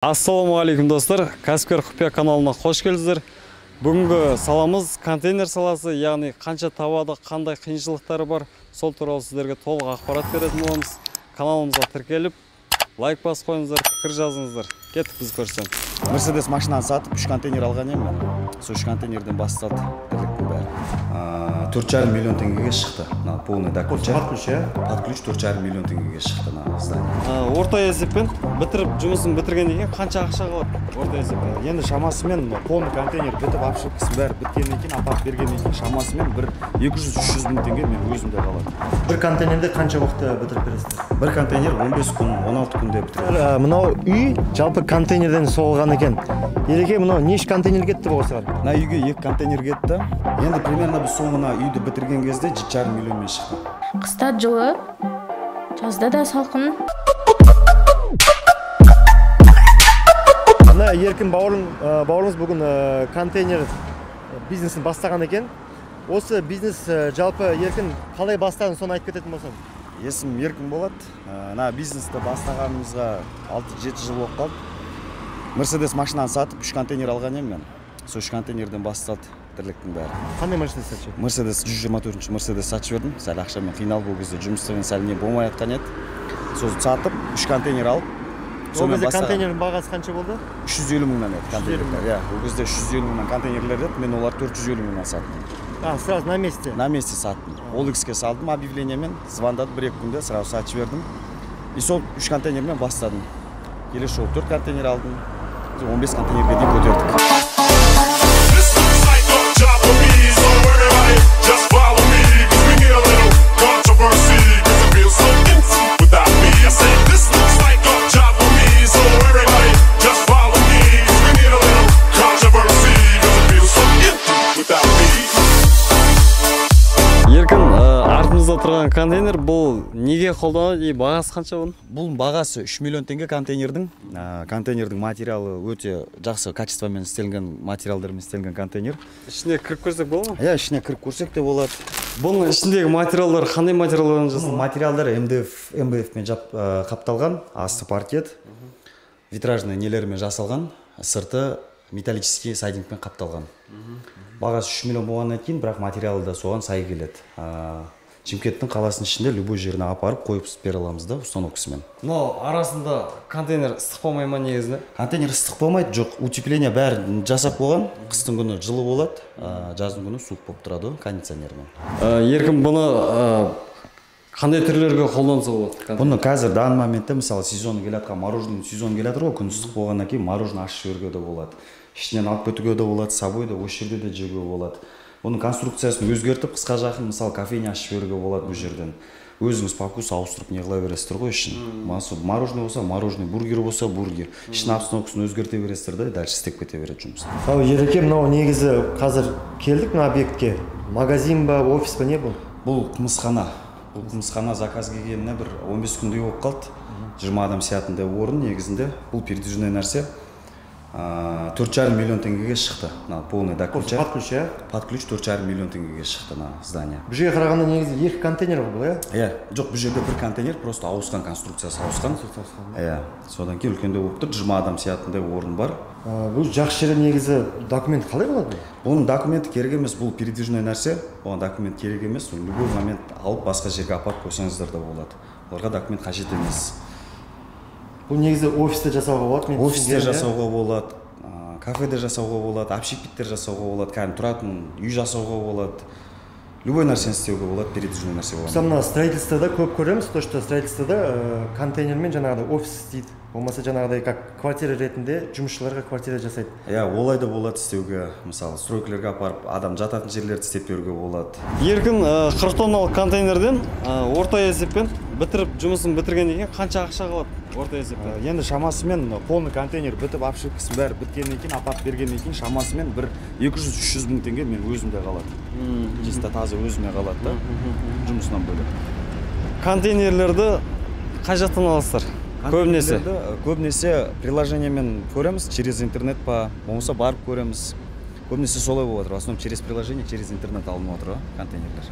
Ассалаумағалейкум достар, Кәсіпкер құпия каналына қош келдіңіздер. Бүгінгі саламыз контейнер саласы, яғни қанша табады, қандай қиыншылықтары бар, сол туралы сіздерге толық ақпарат беретін боламыз. Каналымызға тіркеліп, лайк басып қойыңыздар, пікір жазыңыздар. Кеттік біз көрсем. Мерседес машинаны сатып 3 контейнер алған едім мен. Сол 3 контейнерден басталды тірліктің бәрі. 4,5 миллион теңгеге шықты. Полный документ. Под ключ, Под ключ 4,5 миллион теңгеге шықты здание. Орта есеппен бітіріп жұмысын бітіргеннен кейін қанша ақша қалады? Орта есеппен. Енді шамасымен полный контейнер бітіп ошибкасы бәрі біткеннен кейін, апарып бергеннен кейін шамасымен бір 200-300 мың теңге мен өзімде қалады. Бір контейнерде қанша уақытта бітіріп бересіздер? Бір контейнер 15 күн, 16 күнде бітіреді. Мынау үй жалпы контейнерден соғылған екен. Ереке, мынау неше контейнер кетті осыған? Мына үйге 2 контейнер кетті. Енді примерно біз соңына үйді бітірген кезде 7,5 миллионмен шықты. Қыста жылы, жазда да салқын. Ана Еркін бауырымыз бүгін контейнер бизнесін бастаған екен. Осы бизнес жалпы Еркін қалай бастадың, соны айтып кететін болсаң? Есім Еркін болады. Мына бизнесті бастағанымызға 6-7 жыл болып қалды. Мерседес машинаны сатып 3 контейнер алған едім мен. Сол 3 контейнерден басталды тірліктің бәрі. Қандай Мерседес сатшы? Мерседес 124 Мерседес сатып жібердім. Сәл ақшамен қиналып ол кезде жұмыстың сәл не болмай жатқан еді. Сол сатып 3 контейнер алып. Ол кезде контейнердің бағасы қанша болды? 350 мыңнан еді контейнерлер. Ол кезде 350 мыңнан контейнерлер еді. Мен олар 450 мыңнан саттым. Сразу на месте? На месте саттым. OLX-ке салдым объявлениемен, звондады 1-2 күнде, сразу сатып жібердім. И сол 3 контейнермен бастадым. Келесі жолы 4 контейнер алдым. 15 контейнерге дейін көтердік. Еркін, артымызда тұрған контейнер бұл неге қолданады, бағасы қанша оның? Бұл бағасы 3 миллион теңге контейнердің. Контейнердің материалы өте жақсы качествомен істелген материалдармен істелген контейнер. Ішіне кіріп көрсек болады ма? Иә, ішіне кіріп көрсек те болады. Бұның ішіндегі материалдар қандай материалдардан жасалған? Материалдар МДФ-мен қапталған, асты паркет, витражный нелермен жасалған, сырты металлический сайдингпен қапталған. Бағасы 3 миллион болғаннан кейін, бірақ материалы да соған сай келеді. Шымкенттің қаласының ішінде любой жеріне апарып қойып бере аламыз да установкасымен. Но арасында контейнер ыстық болмай ма негізінде? Контейнер ыстық болмайды, жоқ, утепление бәрі жасап болған. Қыстың күні жылы болады, жаздың күні суық болып тұрады кондиционермен. Еркін, бұны қандай түрлерге қолданса болады? Бұны қазір данный моментте мысалы сезоны келе жатқан мороженый сезон келе жатыр ғой, күн ыстық болғаннан кейін мороженый ашып жіберуге де болады. Ішінен алып кетуге де болады, собой да осы жерде де жеуге болады. Оның конструкциясын өзгертіп, қысқа жақын мысалы кофейня ашып жіберуге болады бұл жерден. Өзіңіз по вкусу ауыстырып не қыла бересіздер ғой ішін. Мороженый болса мороженый, бургер болса бургер. Ішін обстановкасын өзгерте бересіздер да, дальше істеп кете береді жұмыс. Ереке, мынау негізі қазір келдік мына объектке. Магазин ба, офис па, не бұл? Бұл қымызхана. Бұл қымызхана заказ келгеніне бір 15 күндей болып қалды. 20 адам сиятындай орын негізінде. Бұл передвижный нәрсе. 4,5 миллион теңгеге шықты. Полный документ. Под ключ, Под ключ 4,5 миллион теңгеге шықты здание. Бұл жерге қарағанда негізі 2 контейнер бұл, Иә, жоқ, бұл жерде бір контейнер, просто ауысқан конструкциясы ауысқан. Иә, содан кейін үлкенде болып тұр, 20 адам сиятындай орын бар. Бұл жақсы жері негізі документ қалай болады? Оның документі керек емес, бұл передвижный нәрсе. Оған документ керек емес, любой момент алып басқа жерге апарып қойсаңыздар да болады. Оларға документ қажет емес. Бұл негізі офисте жасауға болады? Офисте жасауға болады, кафеде жасауға болады, общепиттер жасауға болады, кәдімгі тұратын үй жасауға болады. Любой нәрсені істеуге болады, передвижный нәрсе болады. Мысалы мына строительствода көп көреміз, то что строительствода контейнермен жаңағыдай офис істейді. Болмаса жаңағыдай как квартира ретінде жұмысшыларға квартира жасайды. Иә, олай да болады істеуге. Мысалы, стройкалерге апарып, адам жататын жерлерді істеп беруге болады. Еркін, 40 тонналық контейнерден орта есеппен бітіріп жұмысын бітіргеннен кейін қанша ақша қалады? Орта есеппен. Енді шамасымен полный контейнер бітіп ошибкасы бәрі біткеннен кейін, апарып бергеннен кейін шамасымен бір 200-300 мың теңге мен өзімде қалады. Чисто таза өзіме қалады да, жұмысынан бөлек. Контейнерлерді қай жақтан аласыздар? Көбінесе приложениемен көреміз, через интернет па, болмаса барып көреміз. Көбінесе солай болады, в основном через приложение, через интернет алынып отыр контейнерлер.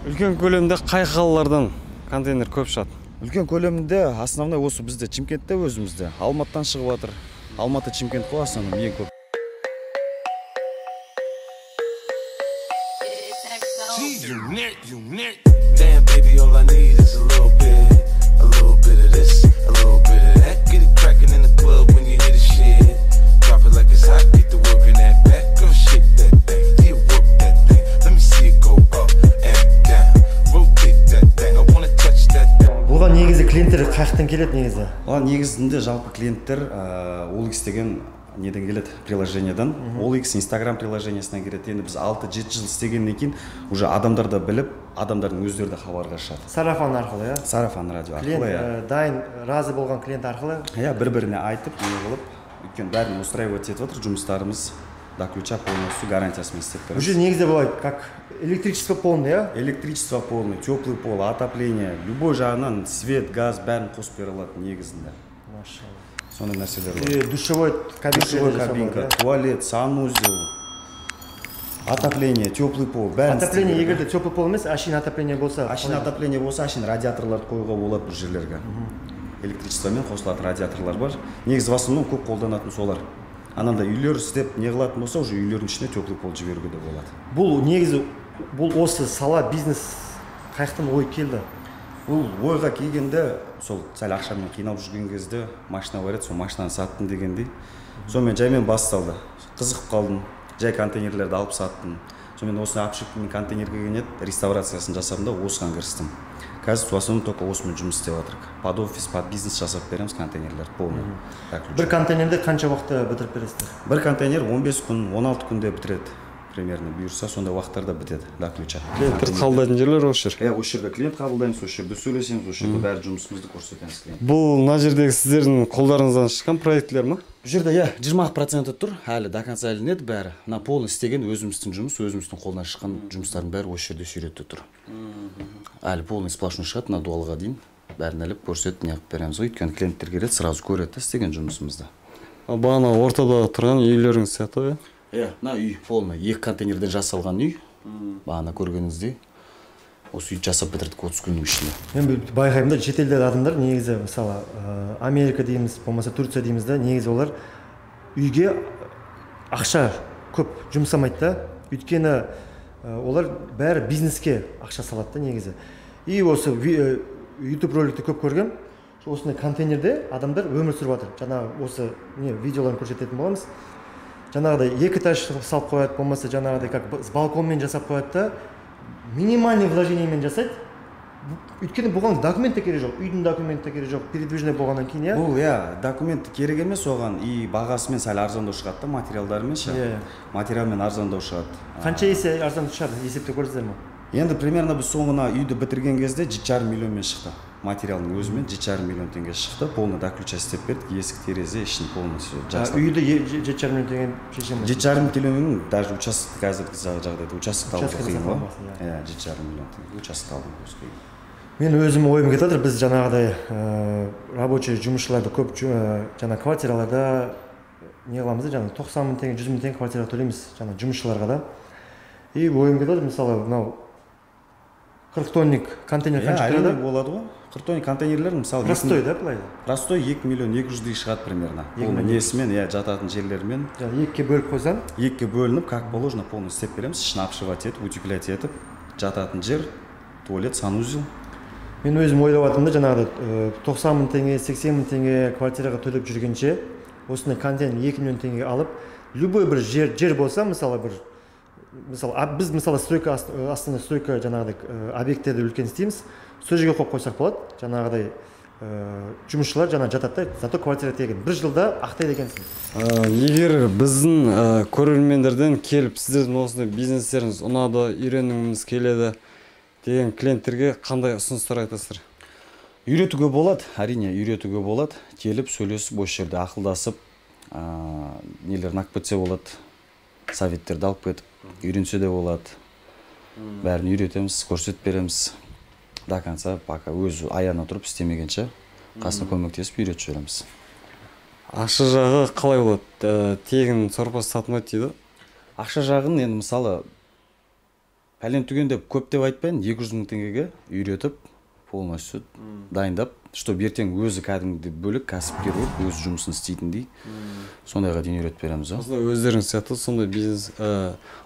Үлкен көлемде қай қалалардан контейнер көп шығады? Үлкен көлемінде основной осы бізде Шымкентте өзімізде, Алматыдан шығып жатыр. Алматы, Чимкент қой астанам ең көп. Damn, baby, all I need is a little bit of this, a little bit of that. Get it crackin' in the club when you hear the shit. Drop it like it's hot, get the work in that back. Girl, shake that thing, yeah, work that thing. Let me see it go up and down. Rotate that thing, I wanna touch that thing. Бұған негізі клиенттер қаяқтан келеді негізі? Оған негізінде жалпы клиенттер OLX деген неден келеді, приложениедан. OLX Instagram приложениясынан келеді. Енді біз 6-7 жыл істегеннен кейін уже адамдарды біліп, адамдардың өздері де хабарға шығады. Сарафан арқылы, иә? Сарафан радио арқылы, иә. Клиент дайын разы болған клиент арқылы? Иә, бір-біріне айтып, не қылып, өйткені бәрін устраивать етіп отыр, жұмыстарымыз до ключа полностью гарантиясымен істеп береміз. Уже негізі былай, как электричество полное, иә? Электричество полное, теплый пол, отопление, любой жағынан свет, газ бәрін қосып бере алады негізінде. Машалла. Сондай нәрселер бар. Душевой кабинка, туалет, санузел, отопление, теплый пол, бәрін. Отопление егерде теплый пол емес, ашин отопление болса? Ашин отопление болса, ашин радиаторларды қоюға болады бұл жерлерге. Электричествомен қосылатын радиаторлар бар. Негізі в основном көп қолданатын солар. Ананда үйлер істеп не қылатын болса, уже үйлердің ішіне теплый пол жіберуге де болады. Бұл негізі бұл осы сала бизнес қаяқтан ой келді? Бұл ойға келгенде, сол сәл ақшамен қиналып жүрген кезде машина бар еді, сол машинаны саттым дегендей. Сонымен жаймен басталды. Қызығып қалдым. Жай контейнерлерді алып саттым. Сонымен осыны апшықпен контейнерге келген еді, реставрациясын жасадым да осыған кірістім. Қазір в основном только осымен жұмыс істеп жатырмық. Под офис, под бизнес жасап береміз контейнерлерді полный. Бір контейнерді қанша уақытта бітіріп бересіздер? Бір контейнер 15 күн, 16 күнде бітіреді. Примерно бұйырса, сондай уақыттарда бітеді до ключа. Клиенттер қабылдайтын жерлер осы жер. Осы жерде клиент қабылдаймыз, осы жерде сөйлесеміз, осы жерде бәрі жұмысымызды көрсетеміз клиент. Бұл мына жердегі сіздердің қолдарыңыздан шыққан проектлер ма? Бұл жерде 20% тұр, әлі до конца ілінеді бәрі. Мына полный істеген өзіміздің жұмыс, өзіміздің қолдан шыққан жұмыстардың бәрі осы жерде сүйретті тұр. Әлі полный сплошной шығады, мына дуалға дейін бәрін іліп көрсетіп неғып береміз. Өйткені клиенттер келеді, сразу көреді істеген жұмысымызды. Бағана ортада тұрған үйлеріңіз сияқты ғой? Мына үй полный, 2 контейнерден жасалған үй. Бағана көргеніңіздей. Осы үй жасап бітірдік 30 күннің ішінде. Мен байқаймын да, шетелдегі адамдар негізі мысалы Америка дейміз, болмаса Турция дейміз да, негізі олар үйге ақша көп жұмсамайды да. Өйткені олар бәрі бизнеске ақша салады да негізі. И осы YouTube роликті көп көргем. Осындай контейнерде адамдар өмір сүріп жатыр. Жаңағы осы видеоларын көрсететін боламыз. Жаңағыдай 2 этаж салып қояды, болмаса жаңағыдай как с балконмен жасап қояды да, минимальный вложениемен жасайды. Өйткені бұған документ керек жоқ, үйдің документі керек жоқ, передвижный болғаннан кейін, иә? Бұл, документ керек емес оған, и бағасымен сәл арзандау шығады да, материалдарымен ше. Материалмен арзандау шығады. Қанша есе арзан шығады, есепте көрсіздер ме? Енді примерно біз соңына үйді бітірген кезде 7,5 миллионмен шықты. Материалның өзімен 7,5 миллион теңге шықты. Полный до ключа істеп бердік, есік, терезе, ішін полностью жасадық. Үйді 7,5 миллион теңге шеше ме? 7,5 миллионның даже участок қазіргі жағдайда участок алуға қиын ғой. 7,5 миллион теңге участок алуға қиын. Мен өзім ойым кетіп жатыр, біз жаңағыдай рабочий жұмысшыларды көп жаңа квартираларда не қыламыз да, жаңа 90 мың теңге, 100 мың теңге квартира төлейміз жаңа жұмысшыларға да. И ойым кетіп жатыр, мысалы мынау 40 тонник контейнер қанша тұрады? Болады ғой. 40 тонник контейнерлер мысалы простой да былай? Простой 2 миллион 200 шығады примерно. Полный несімен, жататын жерлермен. Екіге бөліп қойсаң? Екіге бөлініп, как положено, полный істеп береміз. Ішін обшивать етіп, утеплять етіп, жататын жер, туалет, санузел. Мен өзім ойлап жатырмын да, жаңағыдай 90 мың теңге, 80 мың теңге квартираға төлеп жүргенше, осындай контейнер 2 миллион теңге алып, любой бір жер болса, мысалы біз мысалы стройка астында стройка жаңағыдай объекттерді үлкен істейміз, сол жерге қойып қойсақ болады, жаңағыдай жұмысшылар жаңа жатады да, зато квартира тегін. Бір жылда ақтайды екенсің. Егер біздің көрермендерден келіп сіздердің осындай бизнестеріңіз ұнады, үйренгіміз келеді деген клиенттерге қандай ұсыныстар айтасыздар? Үйретуге болады, әрине үйретуге болады. Келіп сөйлесіп, осы жерде ақылдасып, нелер нақып кетсе болады, советтерді алып кетіп, үйренсе де болады. Бәрін үйретеміз, көрсетіп береміз. До конца, пока өзі аяғына тұрып істемегенше, қасына көмектесіп үйретіп жібереміз. Ақша жағы қалай болады? Тегін сорпасы сатылмайды дейді? Ақша жағын енді мысалы пәлен түген деп көп деп айтпайын, 200 мың теңгеге үйретіп, полностью дайындап чтобы ертең өзі кәдімгідей бөлек кәсіпкер болып өз жұмысын істейтіндей сондайға дейін үйретіп береміз. Осындай өздеріңіз сияқты сондай бизнес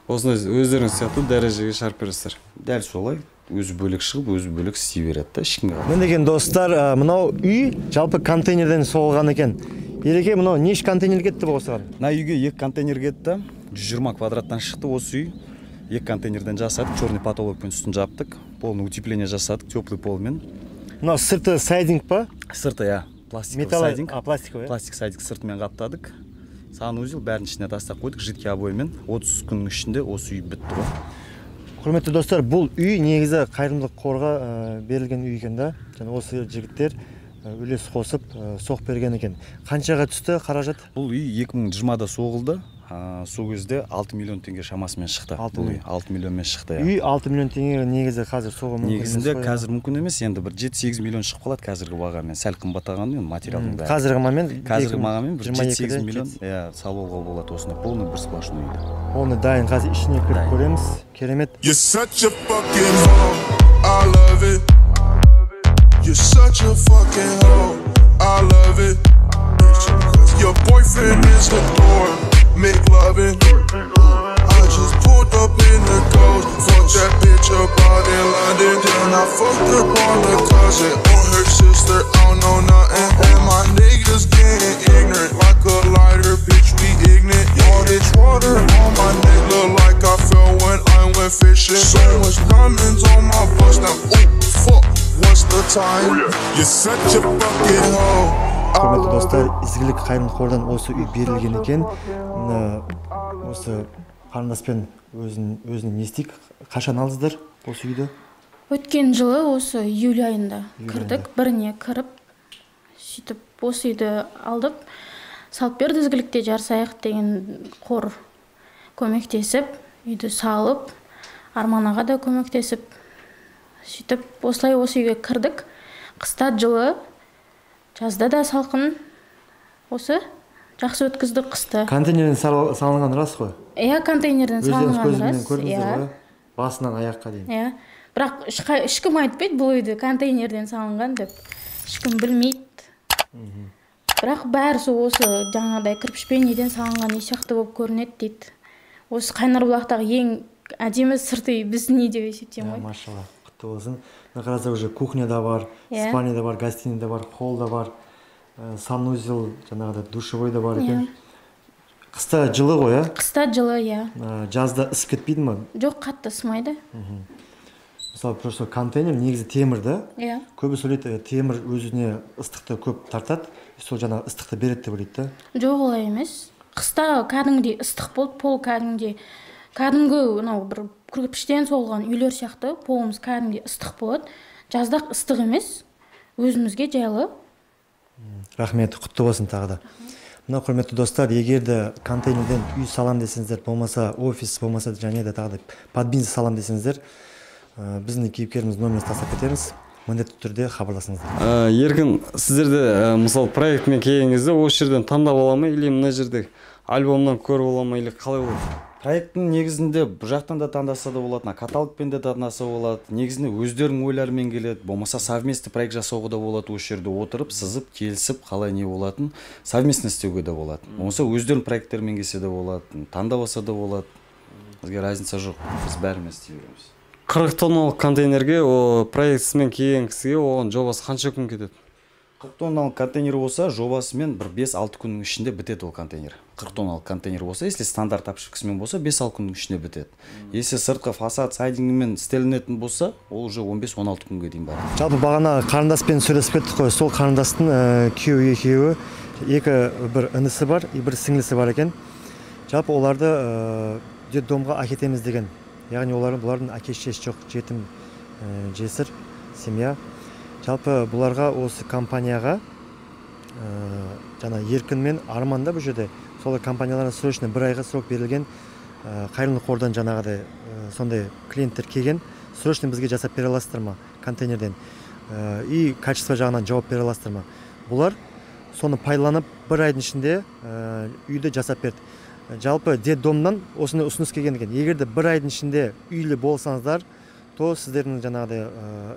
осындай өздеріңіз сияқты дәрежеге шығарып бересіздер. Дәл солай. Өзі бөлек шығып, өзі бөлек істей береді да, ешкімге. Мен деген достар, мынау үй жалпы контейнерден соғылған екен. Ереке, мынау неше контейнер кетті бұл осыған? Мына үйге 2 контейнер кетті. 120 квадраттан шықты осы үй. 2 контейнерден жасадық, черный потолокпен үстін жаптық. Полный утепление жасадық, теплый полмен. Мынау сырты сайдинг па? Сырты, я. Пластиковый сайдинг. Пластиковый. Пластик сайдинг сыртымен қаптадық. Санузел бәрін ішіне тастап қойдық, жидкий обоймен. 30 күннің ішінде осы үй бітті ғой. Құрметті достар, бұл үй негізі қайырымдылық қорға берілген үй екен да. Және осы жігіттер үлес қосып соқ берген екен. Қаншаға түсті қаражат? Бұл үй 2020-да соғылды. Сол кезде 6 миллион теңге шамасымен шықты. 6 миллионмен шықты. Үй 6 миллион теңге негізі қазір соғы мүмкін емес. Негізінде қазір мүмкін емес, енді бір 7-8 миллион шығып қалады қазіргі бағамен. Сәл қымбаттағанымен материалдың бәрі. Қазіргі бағамен бір 7-8 миллион салуға болады осында. Полный бір сплошной үйді. Оны дайын қазір ішіне кіріп көреміз. Керемет. You're such a fucking hoe, I love it. You're such a fucking hoe, I love it. Your boyfriend is a dork, make loving. I just pulled up in the ghost, fucked that bitch up out in London. Then I fucked up on the cousin, on her sister, I don't know nothing. And my niggas getting ignorant, like a lighter, bitch, we ignorant. All this water on my neck look like I fell when I went fishing. So much diamonds on my bust now, ooh, fuck, what's the time? You're such a fucking hoe. Құрметті достар, ізгілік қайырымдылық қордан осы үй берілген екен. Осы қарындаспен өзіне не істейік? Қашан алдыңыздар осы үйді? Өткен жылы осы июль айында кірдік, біріне кіріп, сөйтіп осы үйді алдық. Салып берді ізгілікте жарысайық деген қор көмектесіп, үйді салып, Арман аға да көмектесіп, сөйтіп осылай осы үйге кірдік. Қыста жылы, жазда да салқын, осы жақсы өткізді қысты. Контейнерден салынған рас қой? Иә, контейнерден салынған рас. Көрдіңіздер ғой? Басынан аяққа дейін. Иә. Бірақ ешкім айтпайды бұл үйді контейнерден салынған деп. Ешкім білмейді. Бірақ бәрі осы жаңағыдай кірпішпен неден салынған үй сияқты болып көрінеді дейді. Осы Қайнарбұлақтағы ең әдемі сырты үй біздің үй деп есептеймін ғой. Машалла, құтты болсын. Қараса уже кухня да бар, спальня да бар, гостиная да бар, холл да бар, санузел, жаңағыдай душевой да бар екен. Қыста жылы ғой, а? Қыста жылы, иә. Жазда ыс кетпейді ма? Жоқ, қатты ысымайды. Мысалы, просто контейнер негізі темір да? Иә. Көбісі ойлайды, темір өзіне ыстықты көп тартады, сол жаңағы ыстықты береді деп ойлайды да? Жоқ, олай емес. Қыста кәдімгідей ыстық болды, пол кәдімгідей бір кірпіштен соғылған үйлер сияқты полымыз кәдімгідей ыстық болады. Жазда ыстық емес, өзімізге жайлы. Рахмет, құтты болсын тағы да. Мына құрметті достар, егер де контейнерден үй салам десеңіздер, болмаса офис, болмаса және де тағы да под бизнес салам десеңіздер, біздің кейіпкеріміз номерін тастап кетеміз. Міндетті түрде хабарласыңыздар. Еркін, сіздерде мысалы проектімен келген кезде осы жерден таңдап ала ма, или мына жерде альбомнан көріп ала ма, или қалай болады? Проекттің негізінде бұл жақтан да таңдаса да болады, каталогпен де таңдаса болады. Негізінде өздерінің ойларымен келеді, болмаса совместный проект жасауға да болады, осы жерде отырып, сызып, келісіп, қалай не болатын, совместно істеуге де болады. Болмаса өздерінің проекттермен келсе де болады, таңдап алса да болады. Бізге разница жоқ, біз бәрімен істей береміз. 40 тонналық контейнерге, проектісімен келген кісіге оған жобасы қанша күн кетеді? 40 тонналық контейнер болса, жобасымен бір 5-6 күннің ішінде бітеді ол контейнер. 40 тонналық контейнер болса, если стандарт тапшырысымен болса, 5-6 күннің ішінде бітеді. Если сыртқы фасад сайдингімен істелінетін болса, ол уже 15-16 күнге дейін барады. Жалпы бағана қарындаспен сөйлесіп кеттік қой, сол қарындастың күйеуі екеуі, бір інісі бар, бір сіңлісі бар екен. Жалпы оларды детдомға әкетеміз деген. Яғни бұлардың әке-шешесі жоқ, жетім жесір семья. Жалпы бұларға осы компанияға жаңа Еркін мен Арман да бұл жерде сол компанияларға срочно бір айға срок берілген, қайырымдылық қордан жаңағыдай сондай клиенттер келген, срочно бізге жасап бере аласыздар ма контейнерден, и качество жағынан жауап бере аласыздар ма? Бұлар соны пайдаланып бір айдың ішінде үйді жасап берді. Жалпы детдомнан осындай ұсыныс келген екен. Егер де бір айдың ішінде үйлі болсаңыздар, то сіздердің жаңағыдай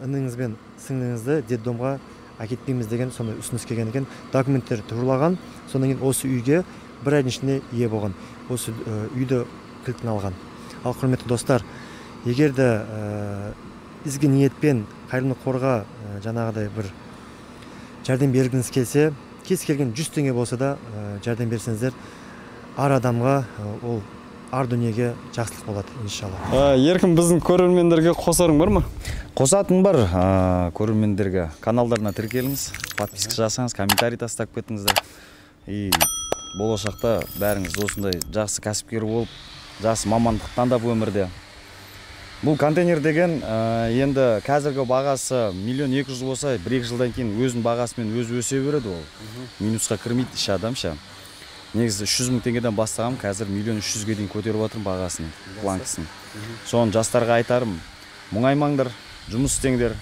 ініңіз бен сіңліңізді детдомға әкетпейміз деген сондай ұсыныс келген екен. Документтер туралаған, содан кейін осы үйге бір айдың ішінде ие болған. Осы үйді кілтін алған. Ал құрметті достар, егер де ізгі ниетпен қайырымдылық қорға жаңағыдай бір жәрдем бергіңіз келсе, кез келген 100 теңге болса да жәрдем берсеңіздер, ар адамға ол ар дүниеге жақсылық болады, иншалла. Еркін, біздің көрермендерге қосарың бар ма? Қосатын бар, көрермендерге каналдарына тіркеліңіз, подписка жасаңыз, комментарий тастап кетіңіздер. И болашақта бәріңіз осындай жақсы кәсіпкер болып, жақсы мамандық таңдап өмірде. Бұл контейнер деген енді қазіргі бағасы 1.200.000 болса, 1-2 жылдан кейін өзінің бағасымен өзі өсе береді ол. Минусқа кірмейді іш адамша. Негізі 300.000 теңгеден бастағам, қазір 1.300.000-ге дейін көтеріп отырмын бағасын, планкасын. Соны жастарға айтарым, мұңаймаңдар, жұмыс істеңдер,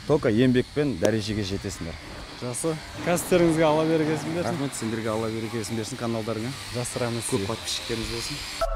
только еңбекпен дәрежеге жетесіңдер. Жақсы. Кәсіптеріңізге Алла берекесін берсін. Рахмет, сендерге Алла берекесін берсін каналдарыңа. Жақсы, рахмет. Көп подписчиктеріңіз болсын.